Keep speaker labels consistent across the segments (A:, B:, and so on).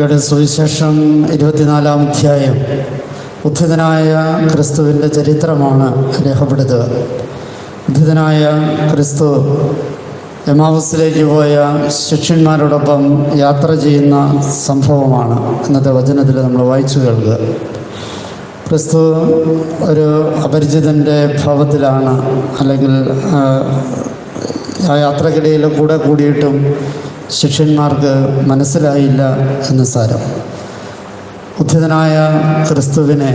A: ലൂക്കയുടെ സുവിശേഷം 24-ാം അധ്യായം ഉദ്ധിതനായ ക്രിസ്തുവിൻ്റെ ചരിത്രമാണ് രേഖപ്പെടുത്തുക. ഉദ്ധിതനായ ക്രിസ്തു എമാവുസിലേക്ക് പോയ ശിഷ്യന്മാരോടൊപ്പം യാത്ര ചെയ്യുന്ന സംഭവമാണ് ഇന്നത്തെ വചനത്തിൽ നമ്മൾ വായിച്ചു കേൾക്കുക. ക്രിസ്തു ഒരു അപരിചിതൻ്റെ ഭാവത്തിലാണ്, അല്ലെങ്കിൽ ആ യാത്രക്കിടയിൽ കൂടിയിട്ടും ശിഷ്യന്മാർക്ക് മനസ്സിലായില്ല എന്ന് സാരം. ഉദ്ധിതനായ ക്രിസ്തുവിനെ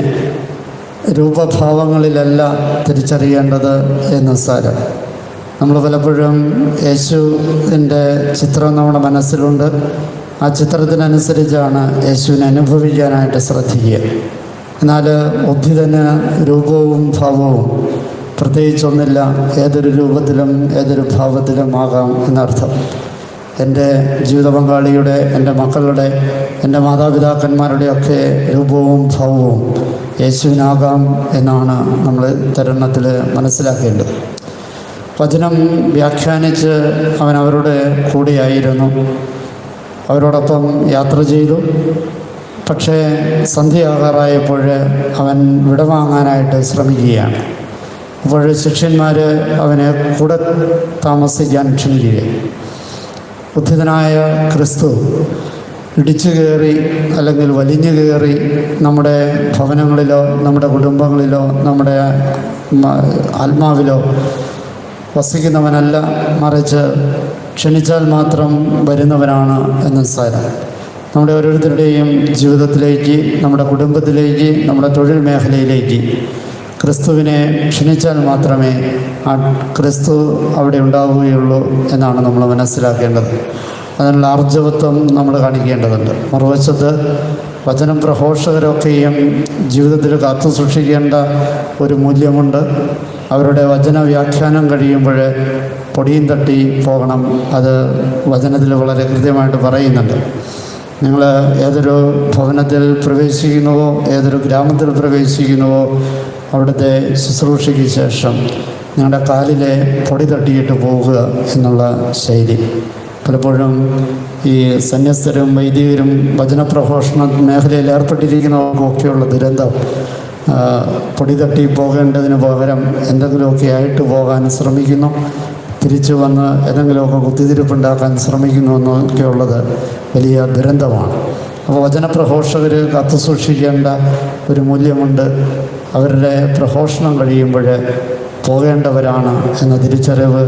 A: രൂപഭാവങ്ങളിലല്ല തിരിച്ചറിയേണ്ടത് എന്ന് സാരം. നമ്മൾ പലപ്പോഴും യേശുവിൻ്റെ ചിത്രം നമ്മുടെ മനസ്സിലുണ്ട്. ആ ചിത്രത്തിനനുസരിച്ചാണ് യേശുവിനെ അനുഭവിക്കാനായിട്ട് ശ്രദ്ധിക്കുക. എന്നാൽ ഉദ്ധിതന് രൂപവും ഭാവവും പ്രത്യേകിച്ചൊന്നില്ല. ഏതൊരു രൂപത്തിലും ഏതൊരു ഭാവത്തിലും ആകാം എന്നർത്ഥം. എൻ്റെ ജീവിത പങ്കാളിയുടെ, എൻ്റെ മക്കളുടെ, എൻ്റെ മാതാപിതാക്കന്മാരുടെയൊക്കെ രൂപവും ഭാവവും യേശുവിനാകാം എന്നാണ് നമ്മൾ തരുണത്തിൽ മനസ്സിലാക്കേണ്ടത്. വചനം വ്യാഖ്യാനിച്ച് അവൻ അവരുടെ കൂടെയായിരുന്നു, അവരോടൊപ്പം യാത്ര ചെയ്തു. പക്ഷേ സന്ധ്യയാകാറായപ്പോൾ അവൻ വിടവാങ്ങാനായിട്ട് ശ്രമിക്കുകയാണ്. അപ്പോൾ ശിഷ്യന്മാർ അവനെ കൂടെ താമസിക്കാൻ ക്ഷണിക്കുകയാണ്. ഉദ്ധിതനായ ക്രിസ്തു ഇടിച്ചു കയറി അല്ലെങ്കിൽ വലിഞ്ഞു കയറി നമ്മുടെ ഭവനങ്ങളിലോ നമ്മുടെ കുടുംബങ്ങളിലോ നമ്മുടെ ആത്മാവിലോ വസിക്കുന്നവനല്ല, മറിച്ച് ക്ഷണിച്ചാൽ മാത്രം വരുന്നവനാണ് എന്ന് സാരം. നമ്മുടെ ഓരോരുത്തരുടെയും ജീവിതത്തിലേക്ക്, നമ്മുടെ കുടുംബത്തിലേക്ക്, നമ്മുടെ തൊഴിൽ മേഖലയിലേക്ക് ക്രിസ്തുവിനെ ക്ഷണിച്ചാൽ മാത്രമേ ആ ക്രിസ്തു അവിടെ ഉണ്ടാവുകയുള്ളൂ എന്നാണ് നമ്മൾ മനസ്സിലാക്കേണ്ടത്. അതിനുള്ള ആർജവത്വം നമ്മൾ കാണിക്കേണ്ടതുണ്ട്. മറുവശത്ത് വചനം പ്രഘോഷകരൊക്കെയും ജീവിതത്തിൽ കാത്തു സൂക്ഷിക്കേണ്ട ഒരു മൂല്യമുണ്ട്. അവരുടെ വചന വ്യാഖ്യാനം കഴിയുമ്പോൾ പൊടിയും തട്ടി പോകണം. അത് വചനത്തിൽ വളരെ കൃത്യമായിട്ട് പറയുന്നുണ്ട്. നിങ്ങൾ ഏതൊരു ഭവനത്തിൽ പ്രവേശിക്കുന്നുവോ, ഏതൊരു ഗ്രാമത്തിൽ പ്രവേശിക്കുന്നുവോ, അവിടുത്തെ ശുശ്രൂഷയ്ക്ക് ശേഷം നിങ്ങളുടെ കാലിലെ പൊടി തട്ടിയിട്ട് പോവുക എന്നുള്ള ശൈലി. പലപ്പോഴും ഈ സന്യസ്തരും വൈദികരും വചനപ്രഘോഷണ മേഖലയിൽ ഏർപ്പെട്ടിരിക്കുന്നവർക്കൊക്കെയുള്ള ദുരന്തം, പൊടി തട്ടി പോകേണ്ടതിന് പകരം എന്തെങ്കിലുമൊക്കെ ആയിട്ട് പോകാൻ ശ്രമിക്കുന്നു, തിരിച്ചു വന്ന് ഏതെങ്കിലുമൊക്കെ കുത്തിത്തിരിപ്പുണ്ടാക്കാൻ ശ്രമിക്കുന്നു എന്നൊക്കെയുള്ളത് വലിയ ദുരന്തമാണ്. അപ്പോൾ വചനപ്രഘോഷകർ കാത്തു സൂക്ഷിക്കേണ്ട ഒരു മൂല്യമുണ്ട്. അവരുടെ പ്രഘോഷണം കഴിയുമ്പോൾ പോകേണ്ടവരാണ് എന്ന തിരിച്ചറിവ്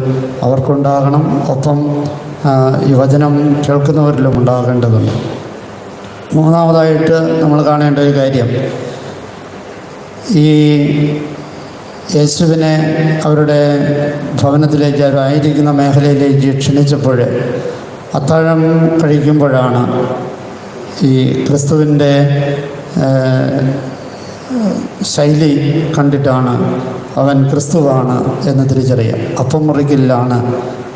A: അവർക്കുണ്ടാകണം. ഒപ്പം ഈ വചനം കേൾക്കുന്നവരിലും ഉണ്ടാകേണ്ടതുണ്ട്. മൂന്നാമതായിട്ട് നമ്മൾ കാണേണ്ട ഒരു കാര്യം, ഈ യേശുവിനെ അവരുടെ ഭവനത്തിലേക്ക്, അവരായിരിക്കുന്ന മേഖലയിലേക്ക് ക്ഷണിച്ചപ്പോൾ അത്താഴം കഴിക്കുമ്പോഴാണ് ഈ ക്രിസ്തുവിൻ്റെ ശൈലി കണ്ടിട്ടാണ് അവൻ ക്രിസ്തുവാണ് എന്ന് തിരിച്ചറിയാം. അപ്പം മുറിക്കലിലാണ്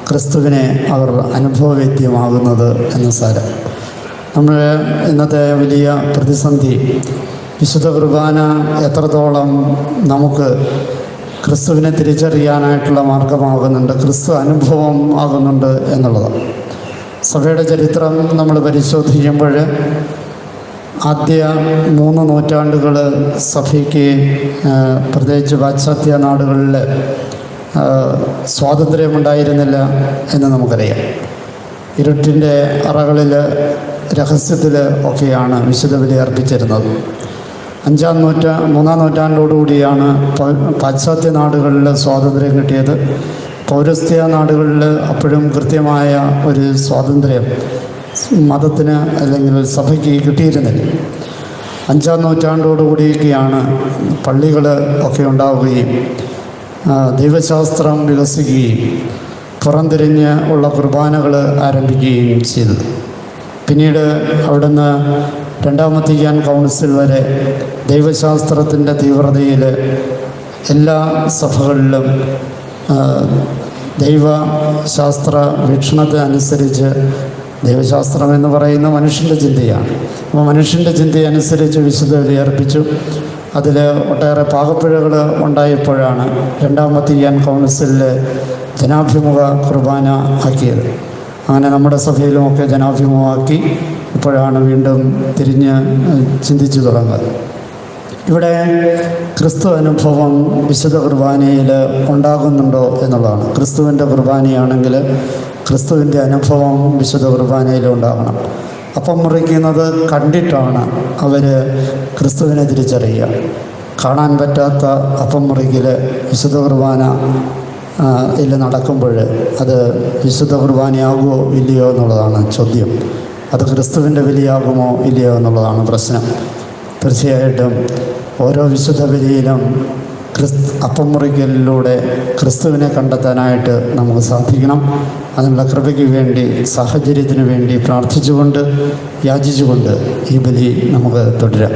A: ക്രിസ്തുവിനെ അവർ അനുഭവവേദ്യമാകുന്നത് എന്ന് സാരം. നമ്മൾ ഇന്നത്തെ വലിയ പ്രതിസന്ധി, വിശുദ്ധ കുർബാന എത്രത്തോളം നമുക്ക് ക്രിസ്തുവിനെ തിരിച്ചറിയാനായിട്ടുള്ള മാർഗമാകുന്നുണ്ട്, ക്രിസ്തു അനുഭവം ആകുന്നുണ്ട് എന്നുള്ളതാണ്. സഭയുടെ ചരിത്രം നമ്മൾ പരിശോധിക്കുമ്പോൾ ആദ്യ 3 നൂറ്റാണ്ടുകൾ സഭയ്ക്ക്, പ്രത്യേകിച്ച് പാശ്ചാത്യ നാടുകളിൽ സ്വാതന്ത്ര്യമുണ്ടായിരുന്നില്ല എന്ന് നമുക്കറിയാം. ഇരുട്ടിൻ്റെ അറകളിൽ, രഹസ്യത്തിൽ ഒക്കെയാണ് വിശുദ്ധ ബലി അർപ്പിച്ചിരുന്നത്. 3-ാം നൂറ്റാണ്ടോടുകൂടിയാണ് പാശ്ചാത്യ നാടുകളിൽ സ്വാതന്ത്ര്യം കിട്ടിയത്. പൗരസ്ത്യ നാടുകളിൽ അപ്പോഴും കൃത്യമായ ഒരു സ്വാതന്ത്ര്യം മതത്തിന് അല്ലെങ്കിൽ സഭയ്ക്ക് കിട്ടിയിരുന്നില്ല. 5-ാം നൂറ്റാണ്ടോടുകൂടിയൊക്കെയാണ് പള്ളികൾ ഒക്കെ ഉണ്ടാവുകയും ദൈവശാസ്ത്രം വികസിക്കുകയും പുറംതിരിഞ്ഞ് ഉള്ള കുർബാനകൾ ആരംഭിക്കുകയും ചെയ്തത്. പിന്നീട് അവിടുന്ന് 2-ാം വത്തിക്കാൻ കൗൺസിൽ വരെ ദൈവശാസ്ത്രത്തിൻ്റെ തീവ്രതയിൽ എല്ലാ സഭകളിലും ദൈവശാസ്ത്ര വീക്ഷണത്തെ അനുസരിച്ച്, ദൈവശാസ്ത്രം എന്ന് പറയുന്ന മനുഷ്യൻ്റെ ചിന്തയാണ്. അപ്പോൾ മനുഷ്യൻ്റെ ചിന്തയനുസരിച്ച് വിശുദ്ധ ബലി അർപ്പിച്ചു. അതിൽ ഒട്ടേറെ പാകപ്പിഴകൾ ഉണ്ടായപ്പോഴാണ് 2-ാം വത്തിക്കാൻ കൗൺസിലിൽ ജനാഭിമുഖ കുർബാന ആക്കിയത്. അങ്ങനെ നമ്മുടെ സഭയിലുമൊക്കെ ജനാഭിമുഖമാക്കി ഇപ്പോഴാണ് വീണ്ടും തിരിഞ്ഞ് ചിന്തിച്ചു തുടങ്ങുന്നത്. ഇവിടെ ക്രിസ്തു അനുഭവം വിശുദ്ധ കുർബാനയിൽ ഉണ്ടാകുന്നുണ്ടോ എന്നുള്ളതാണ്. ക്രിസ്തുവിൻ്റെ കുർബാനയാണെങ്കിൽ ക്രിസ്തുവിൻ്റെ അനുഭവം വിശുദ്ധ കുർബാനയിൽ ഉണ്ടാകണം. അപ്പം മുറിക്കുന്നത് കണ്ടിട്ടാണ് അവർ ക്രിസ്തുവിനെ തിരിച്ചറിയുക. കാണാൻ പറ്റാത്ത അപ്പം മുറിക്കൽ വിശുദ്ധ കുർബാന നടക്കുമ്പോൾ അത് വിശുദ്ധ കുർബാനയാകുമോ ഇല്ലയോ എന്നുള്ളതാണ് ചോദ്യം. അത് ക്രിസ്തുവിൻ്റെ ബലിയാകുമോ ഇല്ലയോ എന്നുള്ളതാണ് പ്രശ്നം. തീർച്ചയായിട്ടും ഓരോ വിശുദ്ധ ബലിയിലും അപ്പം മുറിക്കലിലൂടെ ക്രിസ്തുവിനെ കണ്ടെത്താനായിട്ട് നമുക്ക് സാധിക്കണം. അതിനുള്ള കൃപയ്ക്ക് വേണ്ടി, സാഹചര്യത്തിന് വേണ്ടി പ്രാർത്ഥിച്ചുകൊണ്ട്, യാചിച്ചുകൊണ്ട് ഈ ബലി നമുക്ക് തുടരാം.